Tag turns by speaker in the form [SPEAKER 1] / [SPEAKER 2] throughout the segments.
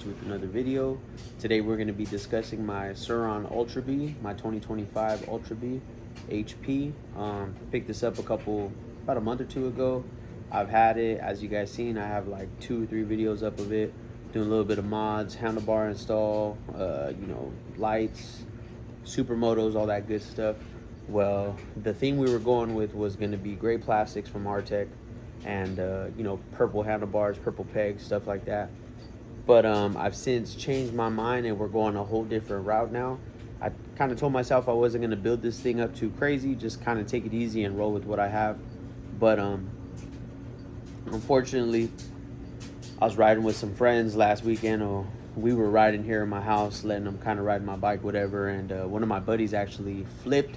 [SPEAKER 1] at you with another video. Today we're going to be discussing my Surron Ultra B, my 2025 Ultra B HP. Picked this up about a month or two ago. I've had it, as you guys seen, I have like 2 or 3 videos up of it, doing a little bit of mods, handlebar install, lights, supermotos, all that good stuff. Well, the theme we were going with was going to be gray plastics from Artec and purple handlebars, purple pegs, stuff like that. But I've since changed my mind and we're going a whole different route now. I kind of told myself I wasn't going to build this thing up too crazy, just kind of take it easy and roll with what I have. But unfortunately, I was riding with some friends last weekend, or we were riding here in my house, letting them kind of ride my bike, whatever, and one of my buddies actually flipped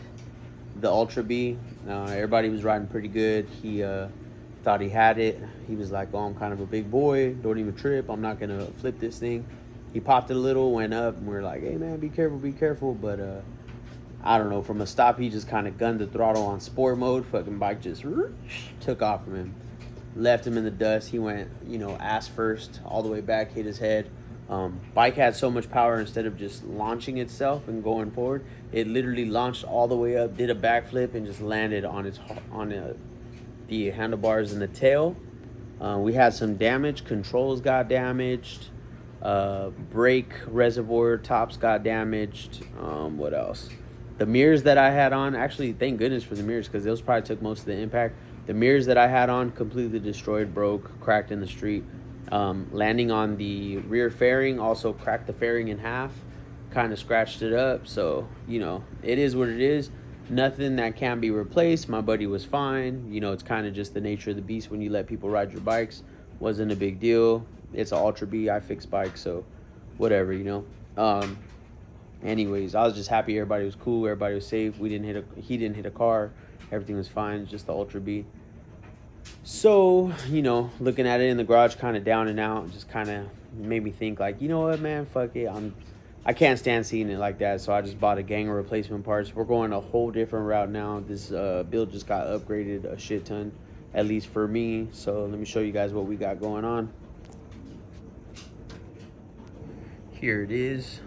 [SPEAKER 1] the Ultra B. Everybody was riding pretty good. He thought he had it. He was like, oh, I'm kind of a big boy, don't even trip, I'm not gonna flip this thing. He popped it a little, went up, and we are like, hey man, be careful. But I don't know, from a stop he just kind of gunned the throttle on sport mode. Fucking bike just took off from him, left him in the dust. He went ass first all the way back, hit his head. Bike had so much power, instead of just launching itself and going forward, it literally launched all the way up, did a backflip, and just landed on the handlebars and the tail. We had some damage. Controls got damaged. Brake reservoir tops got damaged. What else? The mirrors that I had on, actually, thank goodness for the mirrors, because those probably took most of the impact. The mirrors that I had on completely destroyed, broke, cracked in the street. Landing on the rear fairing also cracked the fairing in half, kind of scratched it up. So it is what it is. Nothing that can be replaced. My buddy was fine. It's kind of just the nature of the beast when you let people ride your bikes. Wasn't a big deal. It's an Ultra B. I fix bikes, so whatever. Anyways, I was just happy everybody was cool, everybody was safe. He didn't hit a car. Everything was fine. Just the Ultra B. So looking at it in the garage, kind of down and out, just kind of made me think, like, you know what, man, fuck it, I can't stand seeing it like that. So I just bought a gang of replacement parts. We're going a whole different route now. This build just got upgraded a shit ton, at least for me. So let me show you guys what we got going on. Here it is.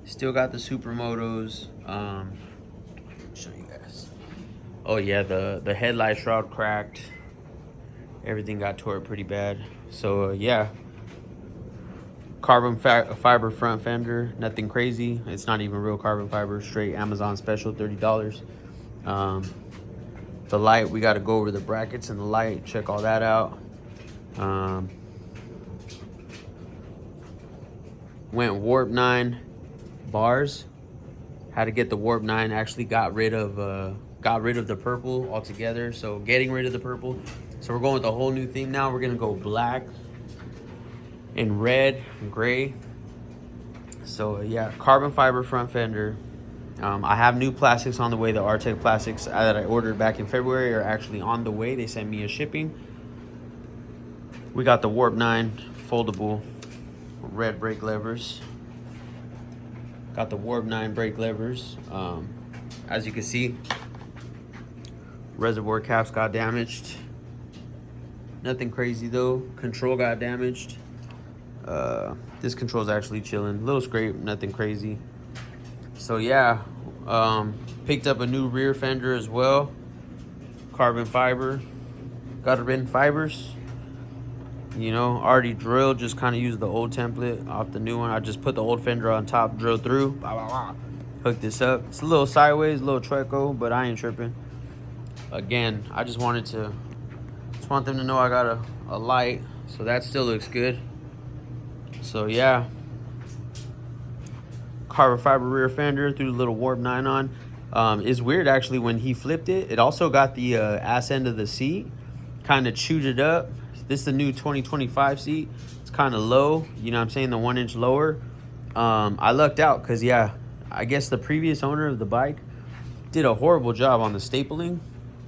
[SPEAKER 1] Still got the supermotos. Show you guys. Oh yeah, the headlight shroud cracked. Everything got tore pretty bad. So yeah, carbon fiber front fender, nothing crazy. It's not even real carbon fiber, straight Amazon special, $30. The light, we got to go over the brackets and the light, check all that out. Went warp 9 bars. Had to get the warp 9. Actually got rid of the purple altogether. So getting rid of the purple. So we're going with a whole new theme now. We're gonna go black and red and gray. So yeah, carbon fiber front fender. I have new plastics on the way. The Artec plastics that I ordered back in February are actually on the way. They sent me a shipping. We got the warp 9 foldable red brake levers. Got the warp 9 brake levers. As you can see, reservoir caps got damaged. Nothing crazy though. Control got damaged. This control's actually chilling. Little scrape, nothing crazy. So yeah, picked up a new rear fender as well. Carbon fiber. Got it in fibers. Already drilled, just kind of used the old template off the new one. I just put the old fender on top, drilled through, blah, blah, blah. Hooked this up. It's a little sideways, a little treco, but I ain't tripping. Again, I just want them to know I got a light, so that still looks good. So yeah, carbon fiber rear fender, threw the little warp 9 on. It's weird actually, when he flipped it, it also got the ass end of the seat, kind of chewed it up. This is the new 2025 seat. It's kind of low, the 1 inch lower. I lucked out because yeah, I guess the previous owner of the bike did a horrible job on the stapling.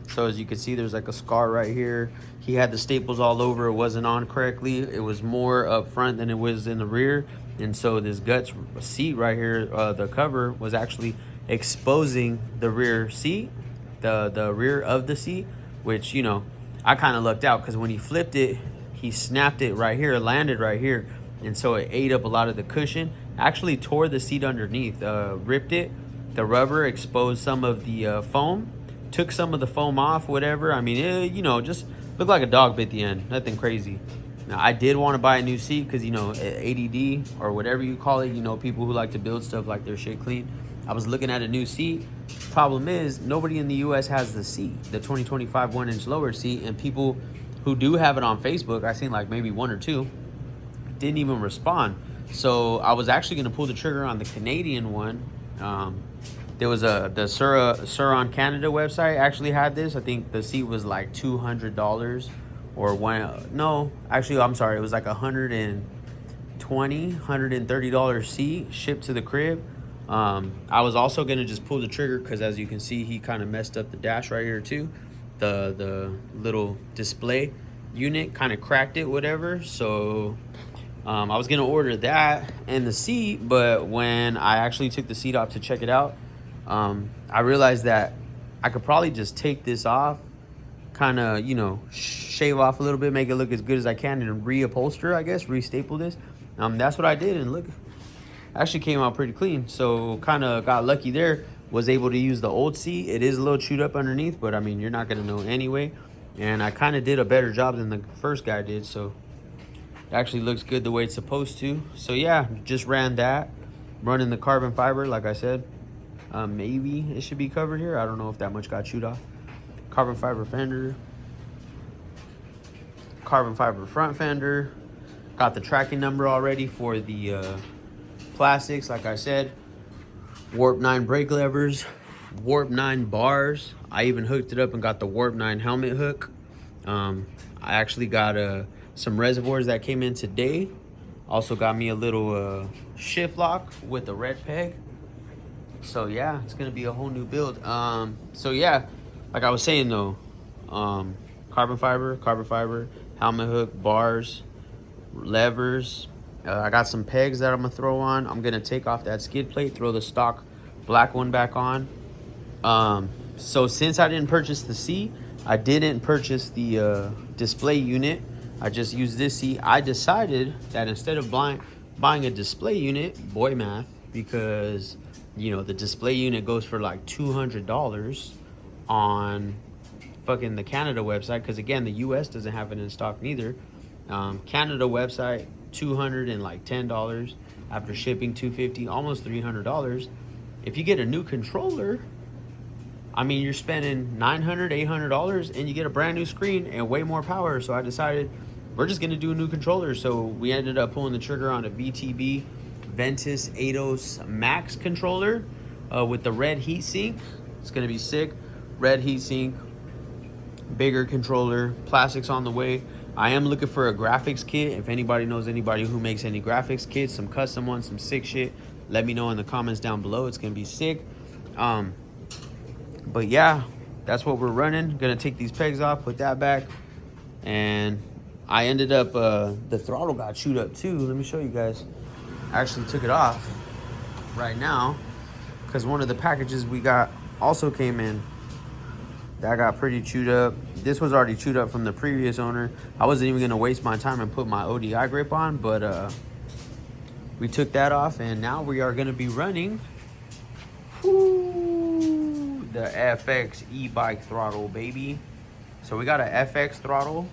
[SPEAKER 1] So as you can see, there's like a scar right here. He had the staples all over. It wasn't on correctly. It was more up front than it was in the rear. And so this guts seat right here, the cover was actually exposing the rear seat, the rear of the seat, which, you know, I kind of lucked out because when he flipped it, he snapped it right here, landed right here. and so it ate up a lot of the cushion. Actually tore the seat underneath, ripped it. The rubber exposed some of the foam, took some of the foam off, whatever. I mean, you know, just looked like a dog bit the end. Nothing crazy. Now, I did want to buy a new seat because, you know, ADD or whatever you call it, you know, people who like to build stuff like their shit clean. I was looking at a new seat. Problem is, nobody in the U.S. has the seat, the 2025 1-inch lower seat, and people who do have it on Facebook, I seen like maybe one or two, didn't even respond. So I was actually going to pull the trigger on the Canadian one. There was the Surron Canada website actually had this. I think the seat was like $200 or no, actually, I'm sorry. It was like $130 seat shipped to the crib. I was also going to just pull the trigger because, as you can see, he kind of messed up the dash right here too. The little display unit kind of cracked it, whatever. So I was going to order that and the seat, but when I actually took the seat off to check it out, I realized that I could probably just take this off, kind of, you know, shave off a little bit, make it look as good as I can, and reupholster, I guess, restaple this. That's what I did, and look, actually came out pretty clean. So kind of got lucky there, was able to use the old seat. It is a little chewed up underneath, but I mean, you're not going to know anyway. And I kind of did a better job than the first guy did, so it actually looks good the way it's supposed to. So yeah, just ran that, running the carbon fiber, like I said. Maybe it should be covered here. I don't know if that much got chewed off. Carbon fiber fender, carbon fiber front fender. Got the tracking number already for the plastics, like I said. Warp 9 brake levers, Warp 9 bars. I even hooked it up and got the Warp 9 helmet hook. I actually got some reservoirs that came in today. Also got me a little shift lock with the red peg. So yeah, it's gonna be a whole new build. So yeah, like I was saying though, carbon fiber, helmet hook, bars, levers. I got some pegs that I'm gonna throw on. I'm gonna take off that skid plate, throw the stock black one back on. So since I didn't purchase the seat, I didn't purchase the display unit. I just used this seat. I decided that instead of buying a display unit, boy math, because you know the display unit goes for like $200 on fucking the Canada website, because again the US doesn't have it in stock neither. Canada website $210 after shipping, $250, almost $300. If you get a new controller, I mean, you're spending $900, $800 and you get a brand new screen and way more power. So I decided we're just gonna do a new controller. So we ended up pulling the trigger on a VTB Ventus 8os Max controller with the red heatsink. It's gonna be sick. Red heatsink, bigger controller, plastics on the way. I am looking for a graphics kit. If anybody knows anybody who makes any graphics kits, some custom ones, some sick shit, let me know in the comments down below. It's gonna be sick. But yeah, that's what we're running. Gonna take these pegs off, put that back, and I ended up the throttle got chewed up too. Let me show you guys. I actually took it off right now because one of the packages we got also came in. That got pretty chewed up. This was already chewed up from the previous owner. I wasn't even gonna waste my time and put my ODI grip on, but we took that off, and now we are gonna be running the FX e-bike throttle, baby. So we got a FX throttle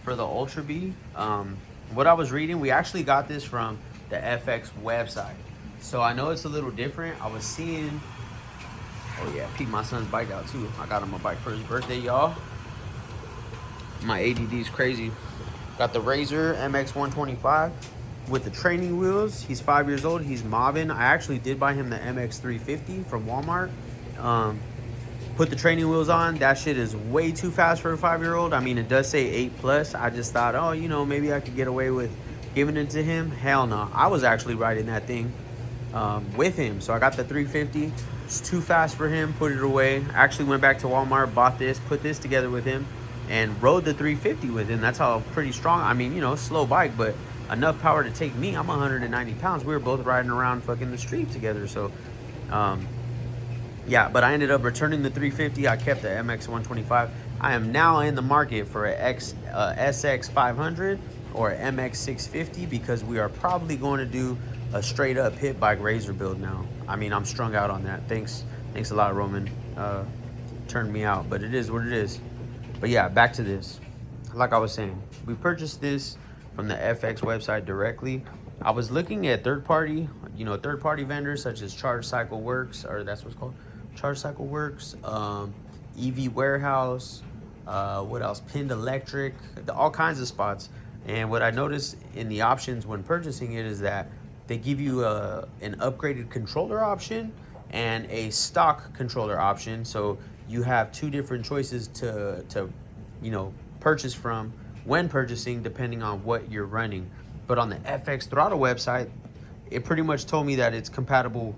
[SPEAKER 1] for the Ultra B. What I was reading, we actually got this from the FX website. So I know it's a little different. I was seeing, oh yeah, peep my son's bike out too. I got him a bike for his birthday, y'all. My ADD's crazy. Got the Razor MX 125 with the training wheels. He's 5 years old. He's mobbing. I actually did buy him the MX 350 from Walmart. Put the training wheels on. That shit is way too fast for a 5-year-old. I mean, it does say 8+. I just thought, oh, you know, maybe I could get away with giving it to him. Hell no. I was actually riding that thing with him. So I got the 350. It's too fast for him. Put it away. Actually went back to Walmart, bought this, put this together with him, and rode the 350 with him. That's how pretty strong. I mean, you know, slow bike, but enough power to take me. I'm 190 pounds. We were both riding around fucking the street together. So, yeah, but I ended up returning the 350. I kept the MX 125. I am now in the market for a SX 500 or MX 650 because we are probably going to do a straight up hit bike razor build now. I mean, I'm strung out on that. Thanks a lot, Roman. Turned me out, but it is what it is. But yeah, back to this. Like I was saying, we purchased this from the FX website directly. I was looking at third party vendors such as Charge Cycle Works, or that's what's called, Charge Cycle Works, EV Warehouse, what else? Pinned Electric, all kinds of spots. And what I noticed in the options when purchasing it is that they give you an upgraded controller option and a stock controller option. So you have two different choices to purchase from when purchasing, depending on what you're running. But on the FX Throttle website, it pretty much told me that it's compatible.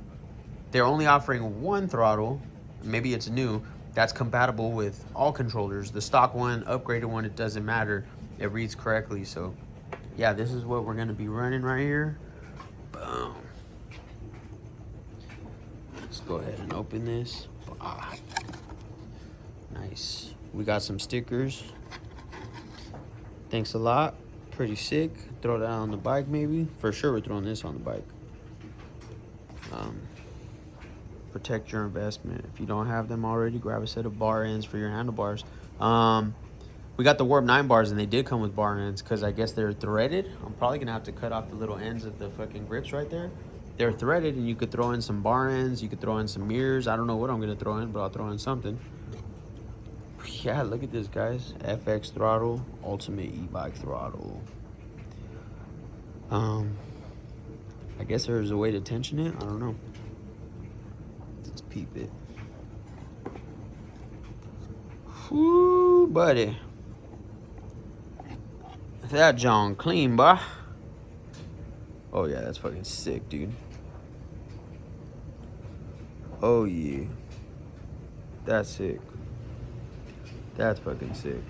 [SPEAKER 1] They're only offering one throttle, maybe it's new, that's compatible with all controllers. The stock one, upgraded one, it doesn't matter. It reads correctly. So yeah, this is what we're gonna be running right here. Boom. Let's go ahead and open this. Nice. We got some stickers. Thanks a lot. Pretty sick. Throw that on the bike maybe. For sure we're throwing this on the bike. Protect your investment. If you don't have them already, grab a set of bar ends for your handlebars. We got the Warp 9 bars and they did come with bar ends because I guess they're threaded. I'm probably gonna have to cut off the little ends of the fucking grips right there. They're threaded and you could throw in some bar ends. You could throw in some mirrors. I don't know what I'm gonna throw in, but I'll throw in something. Yeah, look at this, guys. FX throttle, ultimate e-bike throttle. I guess there's a way to tension it. I don't know. Let's peep it. Whoo, buddy. That John clean, boy. Oh yeah, that's fucking sick, dude. Oh yeah. That's sick. That's fucking sick.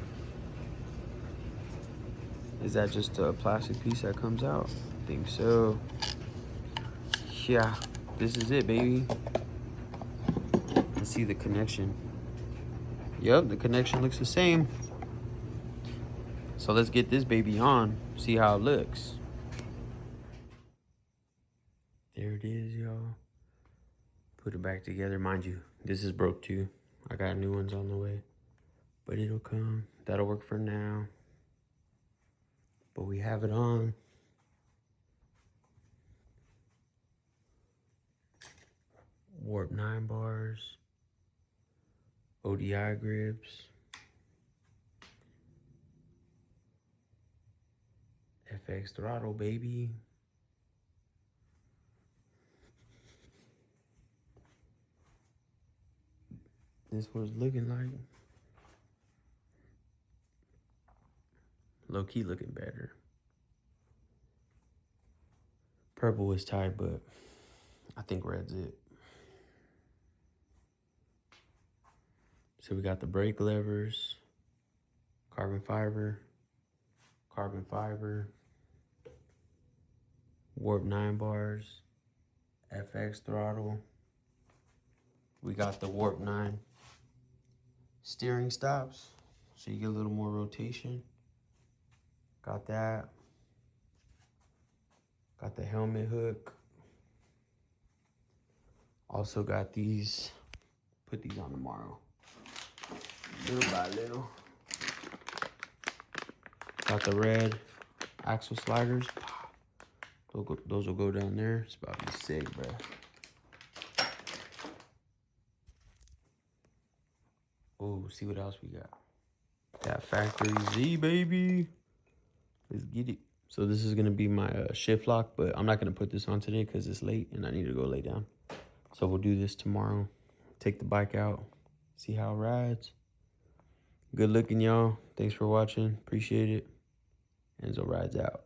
[SPEAKER 1] Is that just a plastic piece that comes out? I think so. Yeah, this is it, baby. Let's see the connection. Yep, the connection looks the same. So let's get this baby on, see how it looks. There it is, y'all. Put it back together. Mind you, this is broke too. I got new ones on the way, but it'll come. That'll work for now. But we have it on. Warp 9 bars. ODI grips. FX throttle, baby. This was looking like. Low key looking better. Purple was tight, but I think red's it. So we got the brake levers, carbon fiber, Warp 9 bars, FX throttle. We got the Warp 9 steering stops, so you get a little more rotation. Got that. Got the helmet hook. Also got these. Put these on tomorrow. Little by little. Got the red axle sliders. Those will go down there. It's about to be sick, bro. Oh, see what else we got. That factory Z, baby. Let's get it. So this is gonna be my shift lock, but I'm not gonna put this on today because it's late and I need to go lay down. So we'll do this tomorrow. Take the bike out, see how it rides. Good looking, y'all. Thanks for watching. Appreciate it. Enzo rides out.